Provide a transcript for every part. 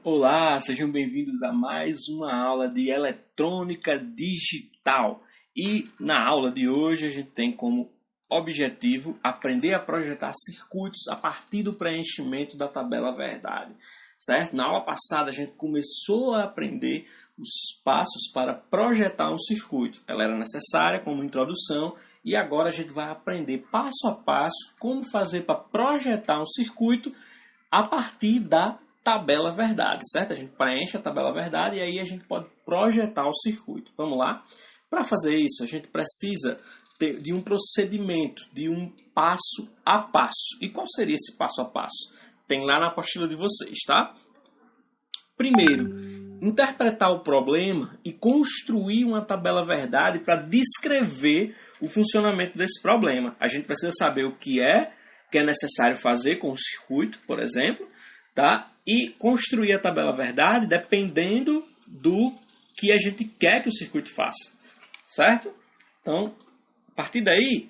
Olá, sejam bem-vindos a mais uma aula de eletrônica digital. E na aula de hoje a gente tem como objetivo aprender a projetar circuitos a partir do preenchimento da tabela verdade, certo? Na aula passada a gente começou a aprender os passos para projetar um circuito. Ela era necessária como introdução e agora a gente vai aprender passo a passo como fazer para projetar um circuito a partir da tabela verdade, certo? A gente preenche a tabela verdade e aí a gente pode projetar o circuito. Vamos lá? Para fazer isso, a gente precisa de um procedimento, de um passo a passo. E qual seria esse passo a passo? Tem lá na apostila de vocês, tá? Primeiro, interpretar o problema e construir uma tabela verdade para descrever o funcionamento desse problema. A gente precisa saber o que é necessário fazer com o circuito, por exemplo, tá? E construir a tabela verdade dependendo do que a gente quer que o circuito faça, certo? Então, a partir daí,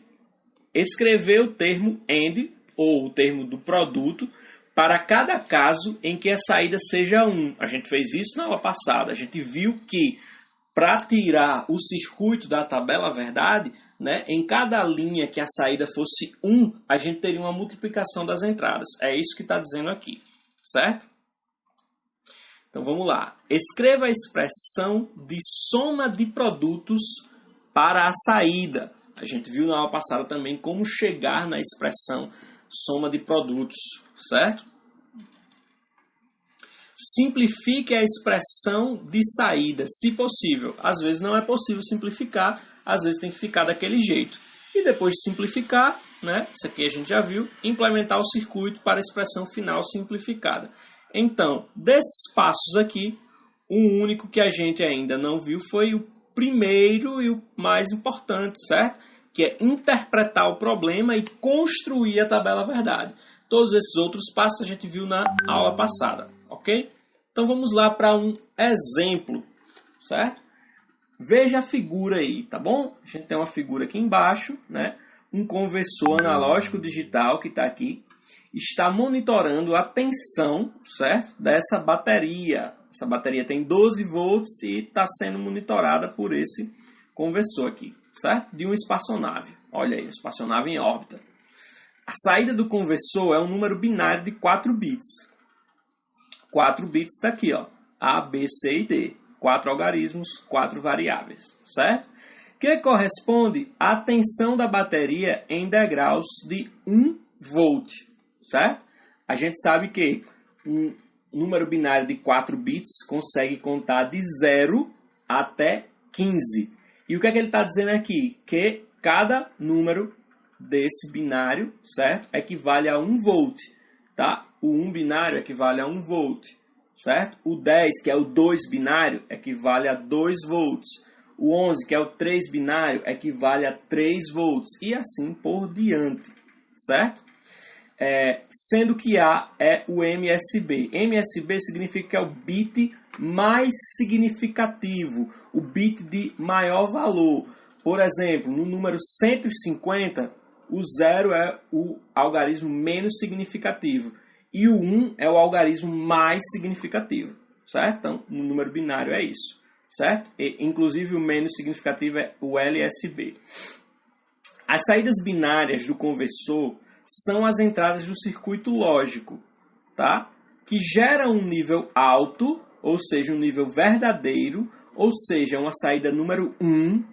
escrever o termo AND, ou o termo do produto, para cada caso em que a saída seja 1. A gente fez isso na aula passada. A gente viu que para tirar o circuito da tabela verdade, né, em cada linha que a saída fosse 1, a gente teria uma multiplicação das entradas. É isso que está dizendo aqui, certo? Então vamos lá. Escreva a expressão de soma de produtos para a saída. A gente viu na aula passada também como chegar na expressão soma de produtos, certo? Simplifique a expressão de saída, se possível. Às vezes não é possível simplificar, às vezes tem que ficar daquele jeito. E depois de simplificar, né, isso aqui a gente já viu, implementar o circuito para a expressão final simplificada. Então, desses passos aqui, o único que a gente ainda não viu foi o primeiro e o mais importante, certo? Que é interpretar o problema e construir a tabela verdade. Todos esses outros passos a gente viu na aula passada, ok? Então vamos lá para um exemplo, certo? Veja a figura aí, tá bom? A gente tem uma figura aqui embaixo, né? Um conversor analógico digital que está aqui, está monitorando a tensão, certo? Dessa bateria. Essa bateria tem 12 volts e está sendo monitorada por esse conversor aqui, certo? De uma espaçonave. Olha aí, uma espaçonave em órbita. A saída do conversor é um número binário de 4 bits. 4 bits está aqui, ó. A, B, C e D. 4 algarismos, 4 variáveis, certo? Que corresponde à tensão da bateria em degraus de 1 volt, certo? A gente sabe que um número binário de 4 bits consegue contar de 0 até 15. E o que é que ele está dizendo aqui? Que cada número desse binário, certo? Equivale a 1 volt, tá? O 1 binário equivale a 1 volt, certo? O 10, que é o 2 binário, equivale a 2 volts. O 11, que é o 3 binário, equivale a 3 volts. E assim por diante, certo? Sendo que A é o MSB. MSB significa que é o bit mais significativo, o bit de maior valor. Por exemplo, no número 150, o 0 é o algarismo menos significativo e o 1 é o algarismo mais significativo, certo? Então, no número binário é isso, certo? E, inclusive, o menos significativo é o LSB. As saídas binárias do conversor são as entradas do circuito lógico, tá? Que gera um nível alto, ou seja, um nível verdadeiro, ou seja, uma saída número 1,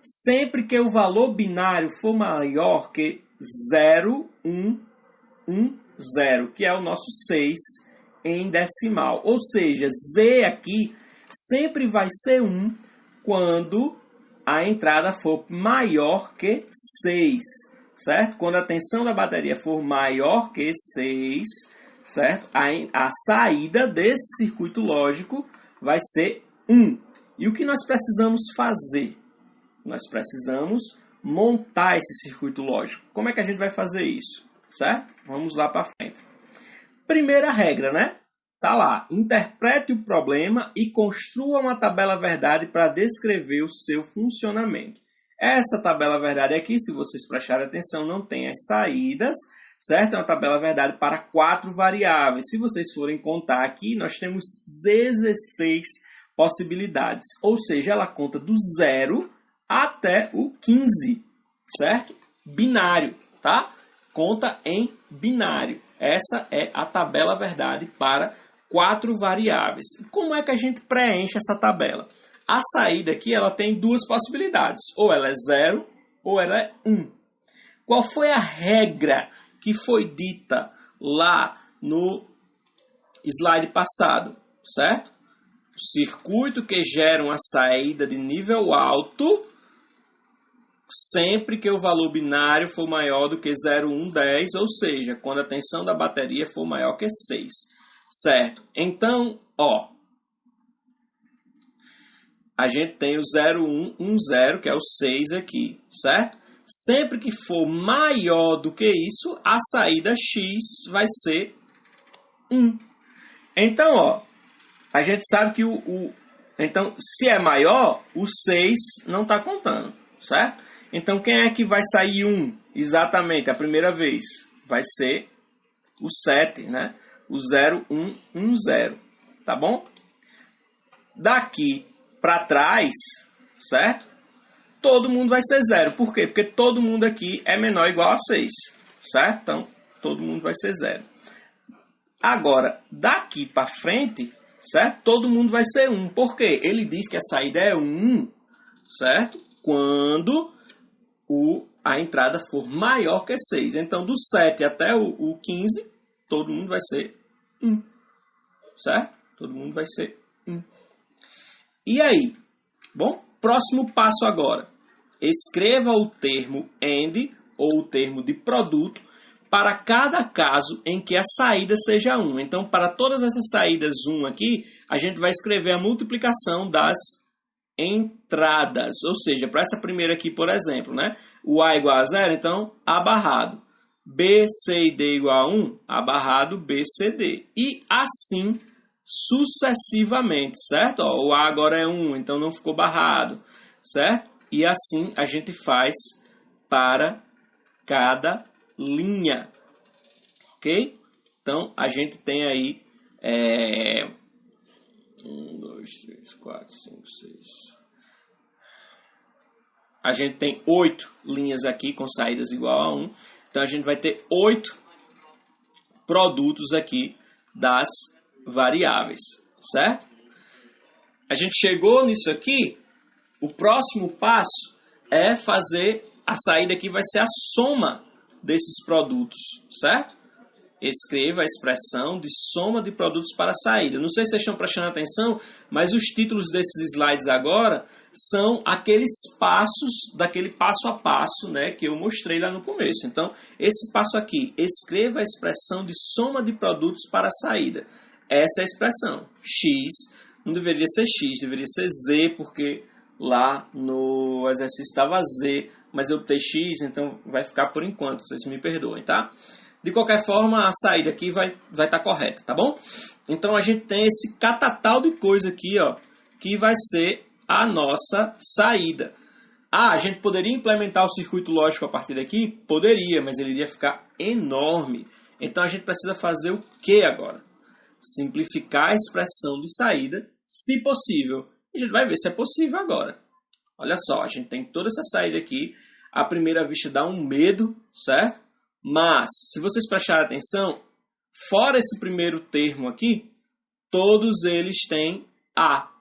sempre que o valor binário for maior que 0, 1, 1, 0, que é o nosso 6 em decimal. Ou seja, Z aqui sempre vai ser 1 quando a entrada for maior que 6, certo? Quando a tensão da bateria for maior que 6, certo? A saída desse circuito lógico vai ser 1. E o que nós precisamos fazer? Nós precisamos montar esse circuito lógico. Como é que a gente vai fazer isso? Certo? Vamos lá para frente. Primeira regra, né? Tá lá. Interprete o problema e construa uma tabela verdade para descrever o seu funcionamento. Essa tabela verdade aqui, se vocês prestarem atenção, não tem as saídas, certo? É uma tabela verdade para 4 variáveis. Se vocês forem contar aqui, nós temos 16 possibilidades. Ou seja, ela conta do 0 até o 15, certo? Binário, tá? Conta em binário. Essa é a tabela verdade para 4 variáveis. Como é que a gente preenche essa tabela? A saída aqui ela tem duas possibilidades. Ou ela é 0 ou ela é 1. Qual foi a regra que foi dita lá no slide passado, certo? O circuito que gera uma saída de nível alto, sempre que o valor binário for maior do que 0, 1, 10, ou seja, quando a tensão da bateria for maior que 6, certo? Então, ó, a gente tem o 0, 1, 1, 0, que é o 6 aqui, certo? Sempre que for maior do que isso, a saída X vai ser 1. Então, ó, a gente sabe que então, se é maior, o 6 não está contando, certo? Então, quem é que vai sair 1 exatamente a primeira vez? Vai ser o 7, né? O 0, 1, 1, 0, tá bom? Daqui para trás, certo? Todo mundo vai ser 0. Por quê? Porque todo mundo aqui é menor ou igual a 6, certo? Então, todo mundo vai ser 0. Agora, daqui para frente, certo? Todo mundo vai ser 1. Por quê? Ele diz que a saída é 1, certo? Quando a entrada for maior que 6. Então, do 7 até o 15, todo mundo vai ser 1, certo? Todo mundo vai ser 1. E aí? Bom, próximo passo agora. Escreva o termo AND, ou o termo de produto, para cada caso em que a saída seja 1. Então, para todas essas saídas 1 aqui, a gente vai escrever a multiplicação das entradas. Ou seja, para essa primeira aqui, por exemplo, né? O A igual a 0, então A barrado. B, C e D igual a 1, A barrado, B, C, D. E assim sucessivamente, certo? Ó, o A agora é 1, então não ficou barrado, certo? E assim a gente faz para cada linha, ok? Então a gente tem aí 1, 2, 3, 4, 5, 6. A gente tem 8 linhas aqui com saídas igual a 1. Então a gente vai ter 8 produtos aqui das variáveis, certo? A gente chegou nisso aqui. O próximo passo é fazer a saída aqui, vai ser a soma desses produtos, certo? Escreva a expressão de soma de produtos para a saída. Não sei se vocês estão prestando atenção, mas os títulos desses slides agora são aqueles passos, daquele passo a passo, né, que eu mostrei lá no começo. Então, esse passo aqui, escreva a expressão de soma de produtos para a saída. Essa é a expressão. X não deveria ser X, deveria ser Z, porque lá no exercício estava Z, mas eu botei X, então vai ficar por enquanto, vocês me perdoem, tá? De qualquer forma, a saída aqui vai estar correta, tá bom? Então, a gente tem esse catatal de coisa aqui, ó, que vai ser a nossa saída. Ah, a gente poderia implementar o circuito lógico a partir daqui? Poderia, mas ele iria ficar enorme. Então, a gente precisa fazer o que agora? Simplificar a expressão de saída, se possível. A gente vai ver se é possível agora. Olha só, a gente tem toda essa saída aqui. À primeira vista dá um medo, certo? Mas, se vocês prestarem atenção, fora esse primeiro termo aqui, todos eles têm A,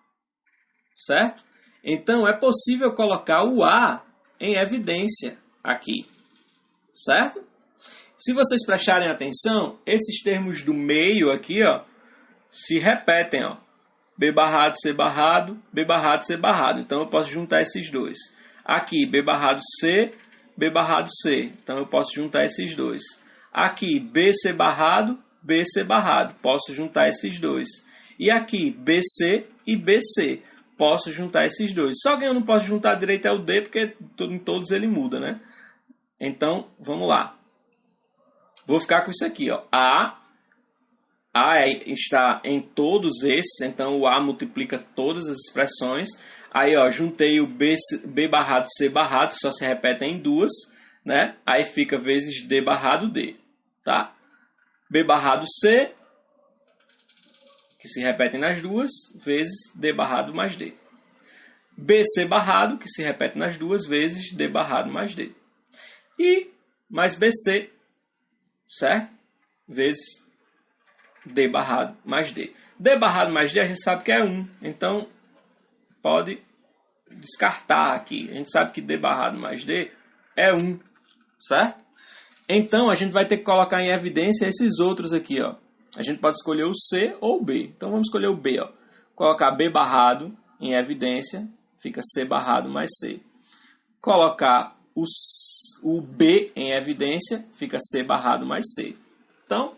certo? Então, é possível colocar o A em evidência aqui, certo? Se vocês prestarem atenção, esses termos do meio aqui, ó, se repetem, ó. B barrado, C barrado, B barrado, C barrado. Então, eu posso juntar esses dois. Aqui, B barrado, C, B barrado, C. Então, eu posso juntar esses dois. Aqui, BC barrado, BC barrado. Posso juntar esses dois. E aqui, BC e BC. Posso juntar esses dois. Só que eu não posso juntar direito é o D, porque em todos ele muda, né? Então, vamos lá. Vou ficar com isso aqui, ó. A está em todos esses, então o A multiplica todas as expressões. Aí, ó, juntei o B barrado, C barrado, só se repetem em duas, né? Aí fica vezes D barrado, D. tá? B barrado C, que se repetem nas duas, vezes D barrado mais D. BC barrado, que se repete nas duas, vezes D barrado mais D. E mais BC, certo? Vezes D barrado mais D. D barrado mais D a gente sabe que é 1, então pode descartar aqui. A gente sabe que D barrado mais D é 1, certo? Então a gente vai ter que colocar em evidência esses outros aqui, ó. A gente pode escolher o C ou o B. Então vamos escolher o B, ó. Colocar B barrado em evidência, fica C barrado mais C. Colocar o B em evidência, fica C barrado mais C. Então,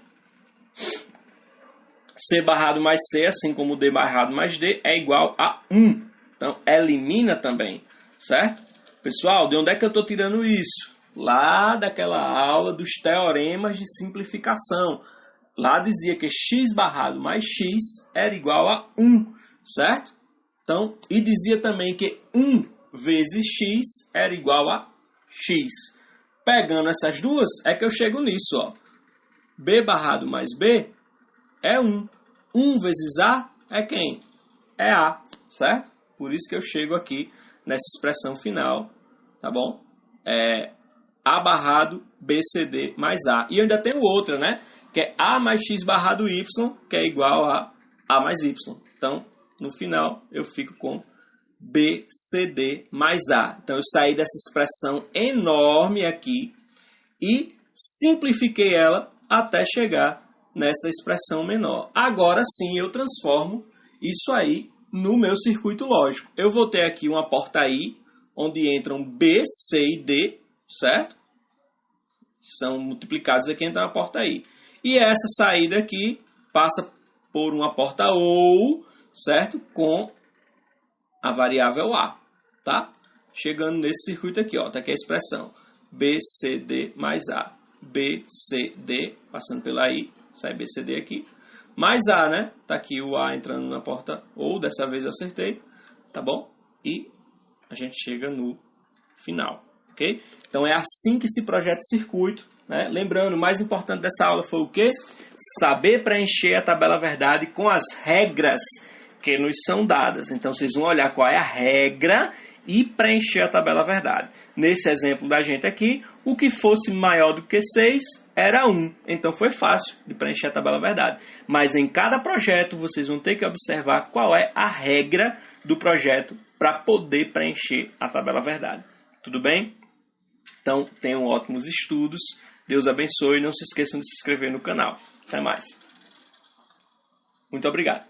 C barrado mais C, assim como D barrado mais D, é igual a 1. Então, elimina também, certo? Pessoal, de onde é que eu estou tirando isso? Lá daquela aula dos teoremas de simplificação. Lá dizia que x barrado mais x era igual a 1, certo? Então, e dizia também que 1 vezes x era igual a x. Pegando essas duas, é que eu chego nisso, ó. B barrado mais B é 1. 1 vezes A é quem? É A, certo? Por isso que eu chego aqui nessa expressão final, tá bom? A barrado BCD mais A. E eu ainda tenho outra, né? Que é A mais X barrado Y, que é igual a A mais Y. Então, no final, eu fico com BCD mais A. Então, eu saí dessa expressão enorme aqui e simplifiquei ela até chegar nessa expressão menor. Agora sim, eu transformo isso aí no meu circuito lógico. Eu vou ter aqui uma porta I, onde entram B, C e D, certo? São multiplicados aqui, então a porta I. E essa saída aqui passa por uma porta OU, certo? Com a variável A, tá? Chegando nesse circuito aqui, ó, tá aqui a expressão BCD mais A. BCD, passando pela I, sai BCD aqui. Mais A, né? Tá aqui o A entrando na porta OU, dessa vez eu acertei, tá bom? E a gente chega no final, ok? Então é assim que se projeta o circuito, né? Lembrando, o mais importante dessa aula foi o quê? Saber preencher a tabela verdade com as regras que nos são dadas. Então vocês vão olhar qual é a regra e preencher a tabela verdade. Nesse exemplo da gente aqui, o que fosse maior do que 6 era 1. Então foi fácil de preencher a tabela verdade. Mas em cada projeto vocês vão ter que observar qual é a regra do projeto para poder preencher a tabela verdade. Tudo bem? Então tenham ótimos estudos. Deus abençoe e não se esqueçam de se inscrever no canal. Até mais. Muito obrigado.